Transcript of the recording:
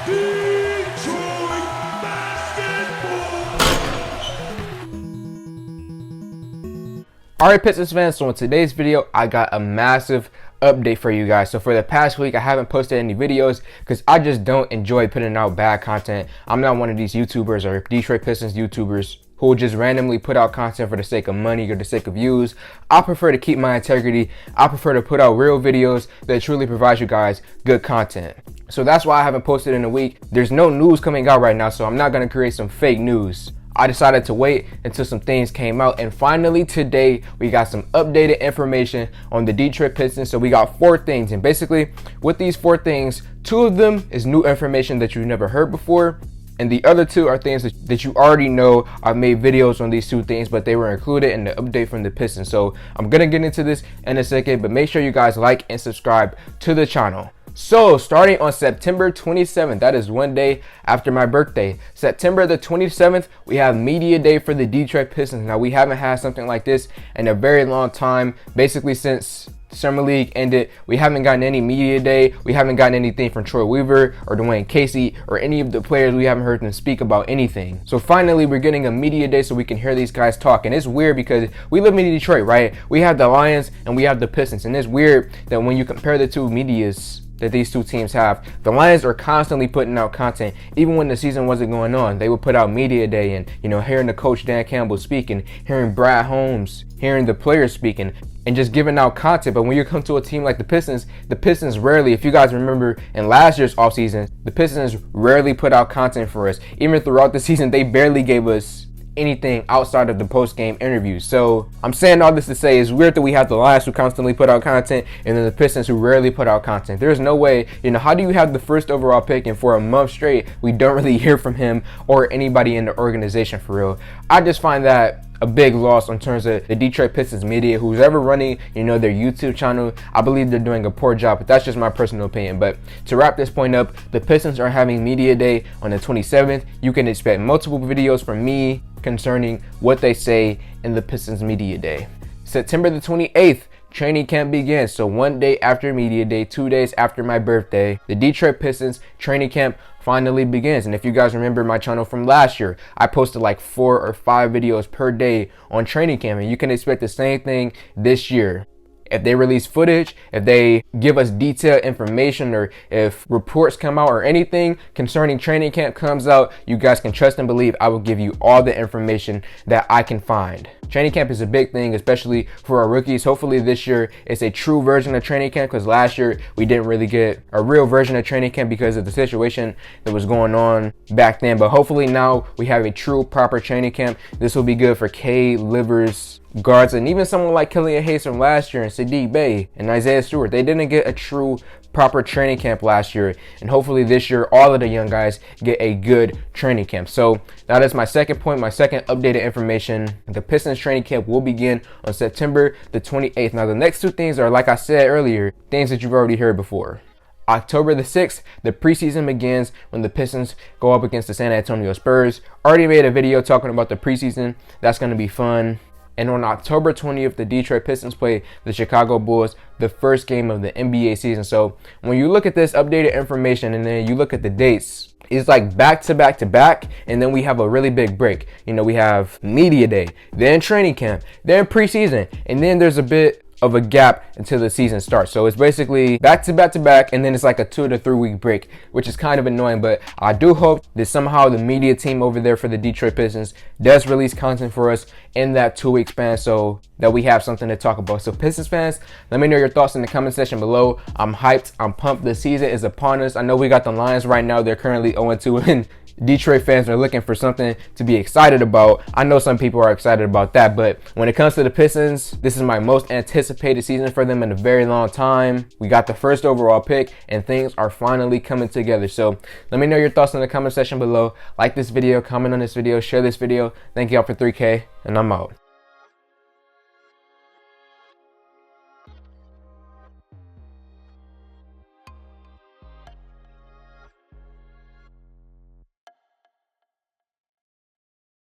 Detroit basketball. Alright, Pistons fans, so in today's video, I got a massive update for you guys. So for the past week, I haven't posted any videos because I just don't enjoy putting out bad content. I'm not one of these YouTubers or Detroit Pistons YouTubers who will just randomly put out content for the sake of money or the sake of views. I prefer to keep my integrity. I prefer to put out real videos that truly provide you guys good content. So that's why I haven't posted in a week. There's no news coming out right now, so I'm not going to create some fake news. I decided to wait until some things came out, and finally today we got some updated information on the Detroit Pistons. So we got 4 things, and basically with these 4 things, 2 of them is new information that you've never heard before, and the other 2 are things that you already know. I've made videos on these 2 things, but they were included in the update from the Pistons. So I'm gonna get into this in a second, but make sure you guys like and subscribe to the channel. So starting on September 27th, that is one day after my birthday, September the 27th, we have Media Day for the Detroit Pistons. Now we haven't had something like this in a very long time. Basically since Summer League ended, we haven't gotten any Media Day. We haven't gotten anything from Troy Weaver or Dwane Casey or any of the players. We haven't heard them speak about anything. So finally we're getting a Media Day so we can hear these guys talk. And it's weird because we live in Detroit, right? We have the Lions and we have the Pistons, and it's weird that when you compare the 2 medias that these 2 teams have, the Lions are constantly putting out content. Even when the season wasn't going on, they would put out Media Day, and hearing the coach Dan Campbell speaking, hearing Brad Holmes, hearing the players speaking, and just giving out content. But when you come to a team like the Pistons rarely, if you guys remember in last year's offseason, the Pistons rarely put out content for us. Even throughout the season, they barely gave us anything outside of the post-game interviews. So I'm saying all this to say it's weird that we have the Lions who constantly put out content and then the Pistons who rarely put out content. There's no way, how do you have the first overall pick and for a month straight we don't really hear from him or anybody in the organization for real? I just find that a big loss in terms of the Detroit Pistons media. Who's ever running, their YouTube channel, I believe they're doing a poor job, but that's just my personal opinion. But to wrap this point up, the Pistons are having Media Day on the 27th. You can expect multiple videos from me concerning what they say in the Pistons Media Day. September the 28th, training camp begins. So one day after Media Day, 2 days after my birthday, the Detroit Pistons training camp finally begins. And if you guys remember my channel from last year, I posted like 4 or 5 videos per day on training camp, and you can expect the same thing this year. If they release footage, if they give us detailed information, or if reports come out or anything concerning training camp comes out, you guys can trust and believe I will give you all the information that I can find. Training camp is a big thing, especially for our rookies. Hopefully this year it's a true version of training camp, because last year we didn't really get a real version of training camp because of the situation that was going on back then. But hopefully now we have a true proper training camp. This will be good for K, Livers, guards, and even someone like Killian Hayes from last year and Sadiq Bey and Isaiah Stewart. They didn't get a true proper training camp last year, and hopefully this year all of the young guys get a good training camp. So that is my second point, my second updated information. The Pistons training camp will begin on September the 28th. Now the next 2 things are, like I said earlier, things that you've already heard before. October the 6th, the preseason begins when the Pistons go up against the San Antonio Spurs. Already made a video talking about the preseason. That's going to be fun. And on October 20th, the Detroit Pistons play the Chicago Bulls, the first game of the NBA season. So when you look at this updated information and then you look at the dates, it's like back to back to back, and then we have a really big break. We have Media Day, then training camp, then preseason, and then there's a bit of a gap until the season starts. So it's basically back to back to back, and then it's like a 2 to 3 week break, which is kind of annoying. But I do hope that somehow the media team over there for the Detroit Pistons does release content for us in that 2 week span so that we have something to talk about. So Pistons fans, let me know your thoughts in the comment section below. I'm hyped, I'm pumped. The season is upon us. I know we got the Lions right now. They're currently 0-2 and Detroit fans are looking for something to be excited about. I know some people are excited about that, but when it comes to the Pistons, this is my most anticipated season for them in a very long time. We got the first overall pick and things are finally coming together. So let me know your thoughts in the comment section below. Like this video, comment on this video, share this video. Thank y'all for 3K, and I'm out.